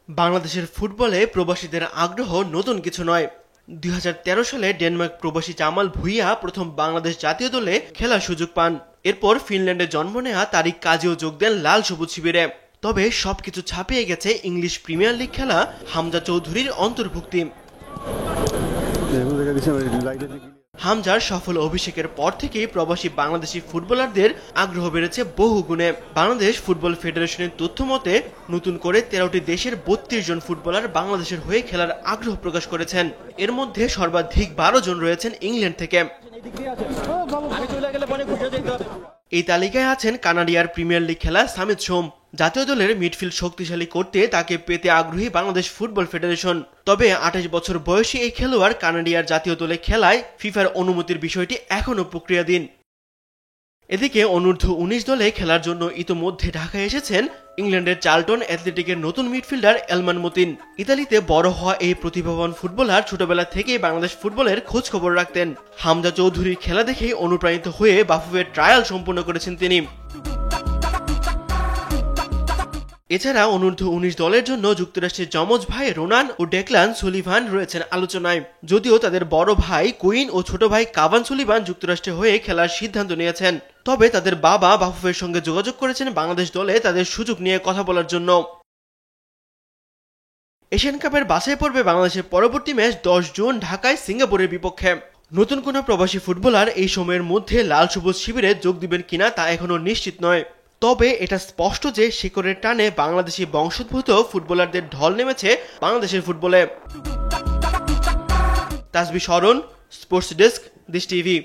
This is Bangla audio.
বাংলাদেশের ফুটবলে প্রবাসীদের আগ্রহ নতুন কিছু নয়। ২০১৩ সালে ডেনমার্ক প্রবাসী জামাল ভুঁইয়া প্রথম বাংলাদেশ জাতীয় দলে খেলার সুযোগ পান। এরপর ফিনল্যান্ডে জন্ম নেওয়া তারিক কাজীও যোগ দেন লাল সবুজ শিবিরে। তবে সবকিছু ছাপিয়ে গেছে ইংলিশ প্রিমিয়ার লিগ খেলা হামজা চৌধুরীর অন্তর্ভুক্তি। হামজার সফল অভিষেকের পর থেকেই প্রবাসী বাংলাদেশি ফুটবলারদের আগ্রহ বেড়েছে বহু গুণে। বাংলাদেশ ফুটবল ফেডারেশনের তথ্য মতে নতুন করে ১৩টি দেশের ৩২ জন ফুটবলার বাংলাদেশের হয়ে খেলার আগ্রহ প্রকাশ করেছেন। এর মধ্যে সর্বাধিক ১২ জন রয়েছেন ইংল্যান্ড থেকে। এই তালিকায় আছেন কানাডিয়ার প্রিমিয়ার লিগ খেলা সামিত সোম। জাতীয় দলের মিডফিল্ড শক্তিশালী করতে তাকে পেতে আগ্রহী বাংলাদেশ ফুটবল ফেডারেশন। তবে ২৮ বছর বয়সী এই খেলোয়াড় কানাডিয়ার জাতীয় দলে খেলায় ফিফার অনুমতির বিষয়টি এখনও প্রক্রিয়াধীন। এদিকে অনূর্ধ্ব ১৯ দলে খেলার জন্য ইতোমধ্যে ঢাকায় এসেছেন ইংল্যান্ডের চার্লটন অ্যাথলেটিকের নতুন মিডফিল্ডার এলমান মতিন। ইতালিতে বড় হওয়া এই প্রতিভাবান ফুটবলার ছোটবেলা থেকেই বাংলাদেশ ফুটবলের খোঁজ খবর রাখতেন। হামজা চৌধুরীর খেলা দেখেই অনুপ্রাণিত হয়ে বাফুফের ট্রায়াল সম্পূর্ণ করেছেন তিনি। এছাড়া অনূর্ধ্ব ১৯ দলের জন্য যুক্তরাষ্ট্রের যমজ ভাই রোনান ও ডেকলান সুলিভান রয়েছেন আলোচনায়। যদিও তাদের বড় ভাই কুইন ও ছোট ভাই কাভান সুলিভান যুক্তরাষ্ট্রে হয়ে খেলার সিদ্ধান্ত নিয়েছেন। তবে তাদের বাবা বাফুফের সঙ্গে যোগাযোগ করেছেন বাংলাদেশ দলে তাদের সুযোগ নিয়ে কথা বলার জন্য। এশিয়ান কাপের বাছাই পর্বে বাংলাদেশের পরবর্তী ম্যাচ ১০ জুন ঢাকায় সিঙ্গাপুরের বিপক্ষে। নতুন কোনো প্রবাসী ফুটবলার এই সময়ের মধ্যে লাল সবুজ শিবিরে যোগ দিবেন কিনা তা এখনো নিশ্চিত নয়। তবে এটা স্পষ্ট যে শিকড়ের টানে বাংলাদেশি বংশোদ্ভূত ফুটবলারদের ঢল নেমেছে বাংলাদেশের ফুটবলে। তাসবিহ শরণ, স্পোর্টস ডেস্ক, দেশ টিভি।